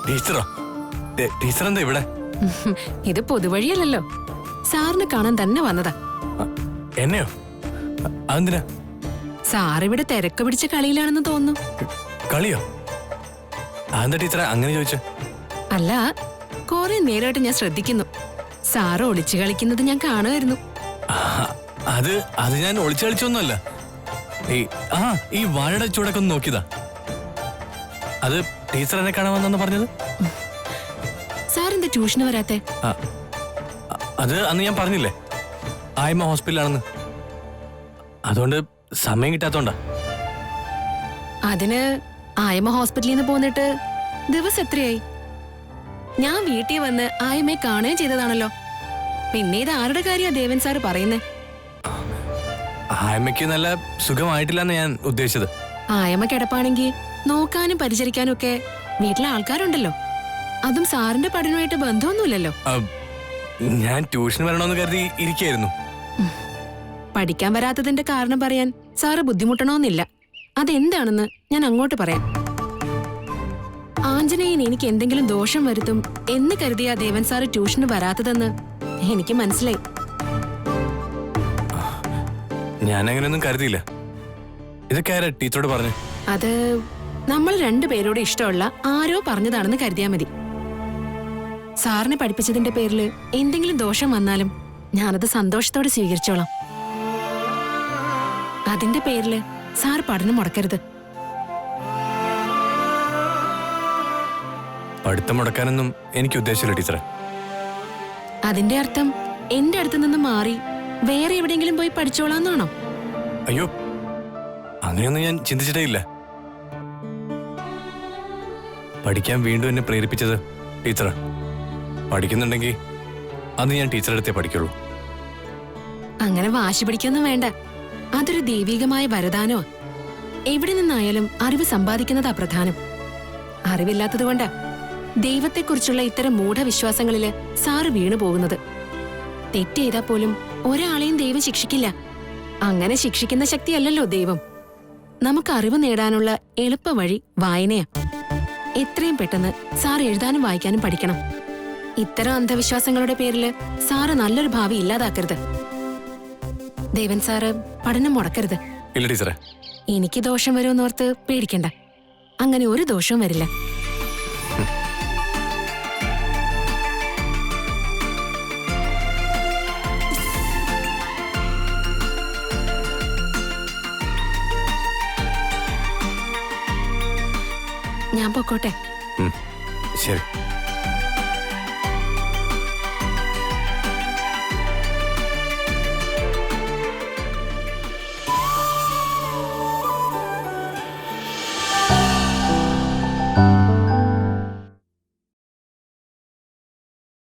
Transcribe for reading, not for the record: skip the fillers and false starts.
ടീച്ചറോ? Teacher എന്താ ഇവിടെ? ഇത് പൊതുവഴിയല്ലല്ലോ, സാറിന് കാണാൻ തന്നെ വന്നതാ. എന്നെയോ? അതെന്തിനാ? സാർ ഇവിടെ തിരക്ക് പിടിച്ച കളിയിലാണെന്ന് തോന്നുന്നു. കളിയോ? അതെന്താ ടീച്ചറെ അങ്ങനെ ചോദിച്ചു? അല്ല, കുറെ നേരമായിട്ട് ഞാൻ ശ്രദ്ധിക്കുന്നു. സാറ് ഒളിച്ചു കളിക്കുന്നത് ഞാൻ കാണുമായിരുന്നു. അത് ഞാൻ ഒളിച്ചു കളിച്ചൊന്നുമല്ല. ഈ വാഴയുടെ ചൂടൊക്കെ ഒന്ന് നോക്കിയതാ. അത് ടീച്ചർ എന്നെ കാണാൻ വന്നെന്ന് പറഞ്ഞത്. സാറെന്താ ട്യൂഷന് വരാത്തെ? അത് അന്ന് ഞാൻ പറഞ്ഞില്ലേ, ആയ്മ ഹോസ്പിറ്റലാണെന്ന്. അതുകൊണ്ട് സമയം കിട്ടാത്തോണ്ടാ. അതിന് ആയമ്മ ഹോസ്പിറ്റലിൽ നിന്ന് പോന്നിട്ട് ദിവസം എത്രയായി? ഞാൻ വീട്ടിൽ വന്ന് ആയമ്മയെ കാണുകയും ചെയ്തതാണല്ലോ. പിന്നെ ഇത് ആരുടെ കാര്യമാ ദേവൻ സാറ് പറയുന്നേ? ആയ്മയ്ക്ക് നല്ല സുഖമായിട്ടില്ലെന്ന് ഞാൻ ഉദ്ദേശിച്ചത്. ആയമ്മ കിടപ്പാണെങ്കിൽ നോക്കാനും പരിചരിക്കാനും ഒക്കെ വീട്ടിലെ ആൾക്കാരുണ്ടല്ലോ. അതും സാറിന്റെ പഠനമായിട്ട് ബന്ധമൊന്നുമില്ലല്ലോ. ഞാൻ ട്യൂഷന് വരണമെന്ന് കരുതി ഇരിക്കായിരുന്നു. പഠിക്കാൻ വരാത്തതിന്റെ കാരണം പറയാൻ സാറ് ബുദ്ധിമുട്ടണമെന്നില്ല. അതെന്താണെന്ന് ഞാൻ അങ്ങോട്ട് പറയാം. ആഞ്ജനേയൻ എനിക്ക് എന്തെങ്കിലും ദോഷം വരുത്തും എന്ന് കരുതിയ ദേവൻ സാറ് ട്യൂഷന് വരാത്തതെന്ന് എനിക്ക് മനസ്സിലായി. ഞാൻ അങ്ങനെയൊന്നും കരുതിയില്ല. ഇതൊക്കെ ആരാ ടീച്ചറോട് പറഞ്ഞു? അത് നമ്മൾ രണ്ടുപേരോട് ഇഷ്ടമുള്ള ആരോ പറഞ്ഞതാണെന്ന് കരുതിയാ മതി. സാറിനെ പഠിപ്പിച്ചതിന്റെ പേരിൽ എന്തെങ്കിലും ദോഷം വന്നാലും ഞാനത് സന്തോഷത്തോടെ സ്വീകരിച്ചോളാം. അതിന്റെ പേരില് സാർ പഠനം മുടക്കരുത്. പഠിത്തം മുടക്കാനൊന്നും എനിക്ക് ഉദ്ദേശിച്ചില്ല ടീച്ചറെ. അതിന്റെ അർത്ഥം എന്റെ അടുത്ത് നിന്ന് മാറി വേറെ എവിടെയെങ്കിലും പോയി പഠിച്ചോളാന്നാണോ? അയ്യോ, അങ്ങനെയൊന്നും ഞാൻ ചിന്തിച്ചിട്ടേ ഇല്ല. പഠിക്കാൻ വീണ്ടും എന്നെ പ്രേരിപ്പിച്ചത് ടീച്ചറാ. പഠിക്കുന്നുണ്ടെങ്കിൽ അന്ന് ഞാൻ ടീച്ചറെ അടുത്തേ പഠിക്കുള്ളൂ. അങ്ങനെ വാശി പിടിക്കൊന്നും വേണ്ട. അതൊരു ദൈവികമായ വരദാനോ. എവിടെ നിന്നായാലും അറിവ് സമ്പാദിക്കുന്നതാ പ്രധാനം. അറിവില്ലാത്തതുകൊണ്ടാ ദൈവത്തെക്കുറിച്ചുള്ള ഇത്തരം മൂഢവിശ്വാസങ്ങളില് സാറ് വീണു പോകുന്നത്. തെറ്റ് ചെയ്താൽ പോലും ഒരാളെയും ദൈവം ശിക്ഷിക്കില്ല. അങ്ങനെ ശിക്ഷിക്കുന്ന ശക്തിയല്ലല്ലോ ദൈവം. നമുക്ക് അറിവ് നേടാനുള്ള എളുപ്പ വഴി വായനയാ. എത്രയും പെട്ടെന്ന് സാർ എഴുതാനും വായിക്കാനും പഠിക്കണം. ഇത്തരം അന്ധവിശ്വാസങ്ങളുടെ പേരില് സാറ് നല്ലൊരു ഭാവി ഇല്ലാതാക്കരുത്. ദേവൻ സാറ് പഠനം മുടക്കരുത്. ഇല്ല ടീച്ചറെ. എനിക്ക് ദോഷം വരുമെന്നോർത്ത് പേടിക്കണ്ട. അങ്ങനെ ഒരു ദോഷവും വരില്ല. ഞാൻ പൊക്കോട്ടെ? ശരി.